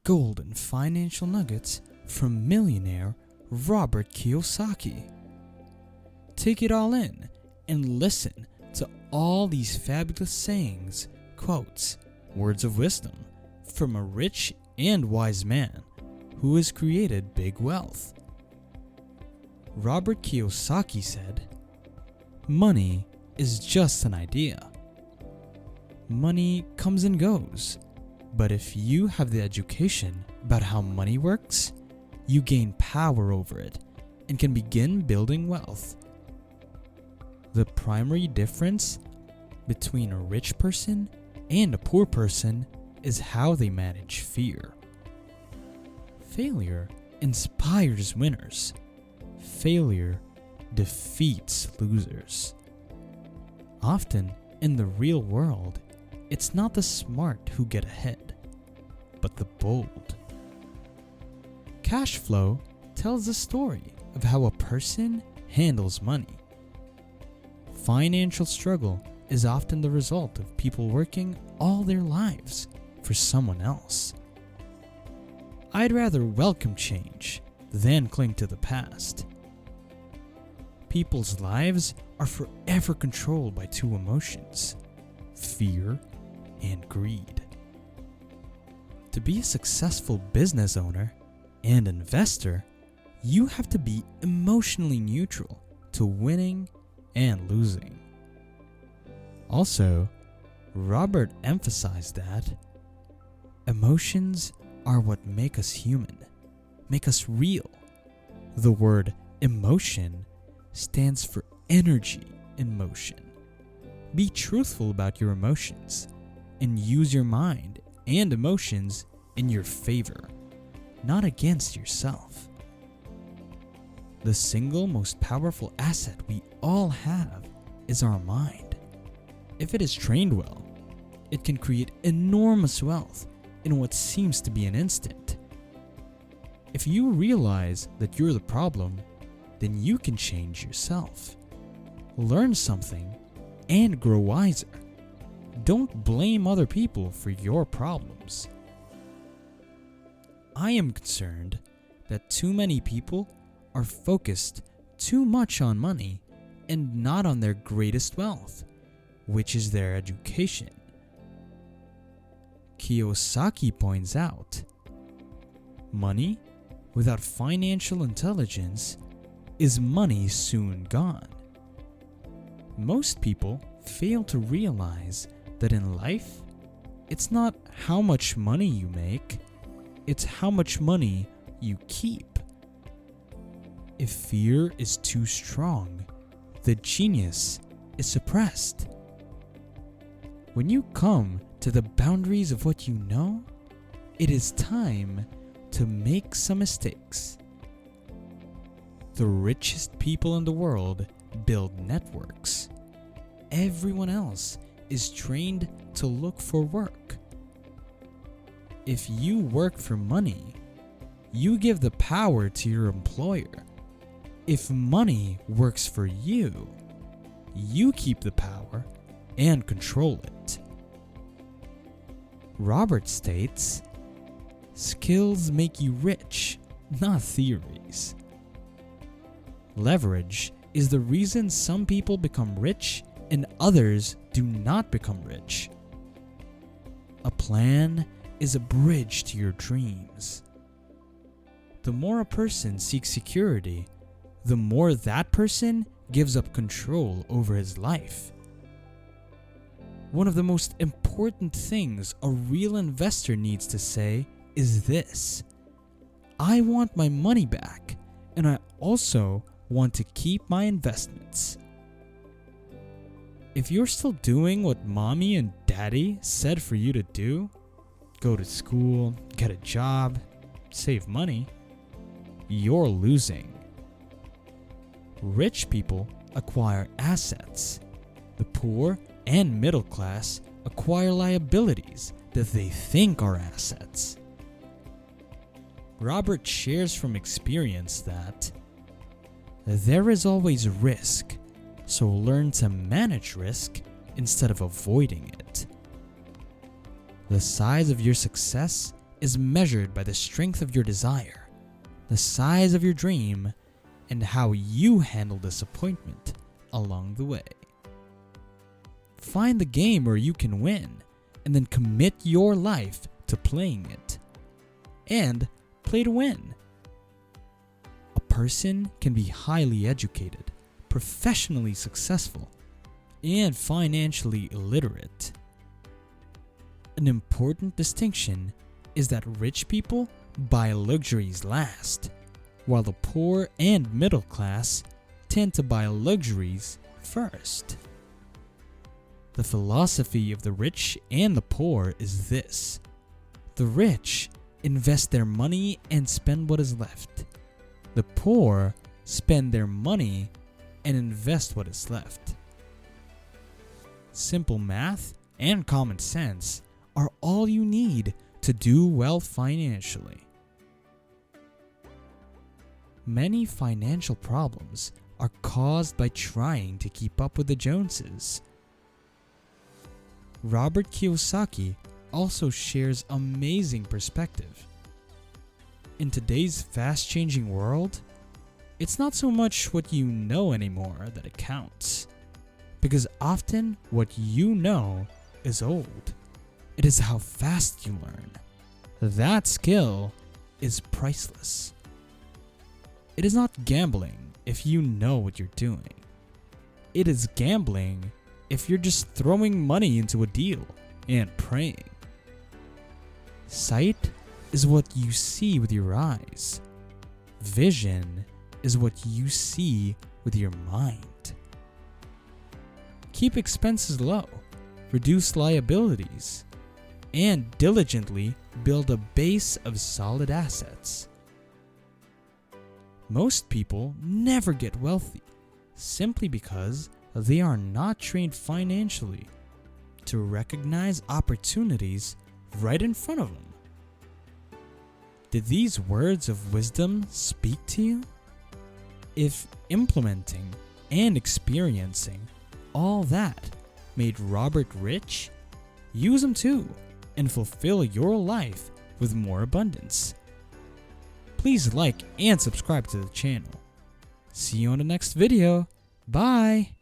golden financial nuggets from millionaire Robert Kiyosaki. Take it all in and listen to all these fabulous sayings, quotes, words of wisdom from a rich and wise man who has created big wealth. Robert Kiyosaki said, "Money is just an idea. Money comes and goes, but if you have the education about how money works, you gain power over it and can begin building wealth. The primary difference between a rich person and a poor person is how they manage fear. Failure inspires winners. Failure defeats losers. Often in the real world, it's not the smart who get ahead, but the bold." Cash flow tells the story of how a person handles money. Financial struggle is often the result of people working all their lives for someone else. I'd rather welcome change than cling to the past. People's lives are forever controlled by two emotions, fear and greed. To be a successful business owner and investor, you have to be emotionally neutral to winning and losing. Also, Robert emphasized that emotions are what make us human, make us real. The word emotion stands for energy in motion. Be truthful about your emotions and use your mind and emotions in your favor, not against yourself. The single most powerful asset we all have is our mind. If it is trained well, it can create enormous wealth in what seems to be an instant. If you realize that you're the problem, then you can change yourself. Learn something and grow wiser. Don't blame other people for your problems. I am concerned that too many people are focused too much on money and not on their greatest wealth, which is their education. Kiyosaki points out, money without financial intelligence is money soon gone. Most people fail to realize that in life, it's not how much money you make, it's how much money you keep. If fear is too strong, the genius is suppressed. When you come to the boundaries of what you know, it is time to make some mistakes. The richest people in the world build networks. Everyone else is trained to look for work. If you work for money, you give the power to your employer. If money works for you, you keep the power and control it. Robert states, "Skills make you rich, not theories." Leverage is the reason some people become rich and others do not become rich. A plan is a bridge to your dreams. The more a person seeks security, the more that person gives up control over his life. One of the most important things a real investor needs to say is this: I want my money back, and I also want to keep my investments. If you're still doing what mommy and daddy said for you to do, go to school, get a job, save money, you're losing. Rich people acquire assets. The poor and middle class acquire liabilities that they think are assets. Robert shares from experience that there is always risk, so learn to manage risk instead of avoiding it. The size of your success is measured by the strength of your desire, the size of your dream, and how you handle disappointment along the way. Find the game where you can win, and then commit your life to playing it. And play to win. A person can be highly educated, professionally successful, and financially illiterate. An important distinction is that rich people buy luxuries last, while the poor and middle class tend to buy luxuries first. The philosophy of the rich and the poor is this: the rich invest their money and spend what is left. The poor spend their money and invest what is left. Simple math and common sense are all you need to do well financially. Many financial problems are caused by trying to keep up with the Joneses. Robert Kiyosaki also shares amazing perspective. In today's fast-changing world, it's not so much what you know anymore that it counts, because often what you know is old. It is how fast you learn. That skill is priceless. It is not gambling if you know what you're doing. It is gambling if you're just throwing money into a deal and praying. Sight is what you see with your eyes. Vision is what you see with your mind. Keep expenses low, reduce liabilities, and diligently build a base of solid assets. Most people never get wealthy simply because they are not trained financially to recognize opportunities right in front of them. Did these words of wisdom speak to you? If implementing and experiencing all that made Robert rich, use them too and fulfill your life with more abundance. Please like and subscribe to the channel. See you on the next video. Bye!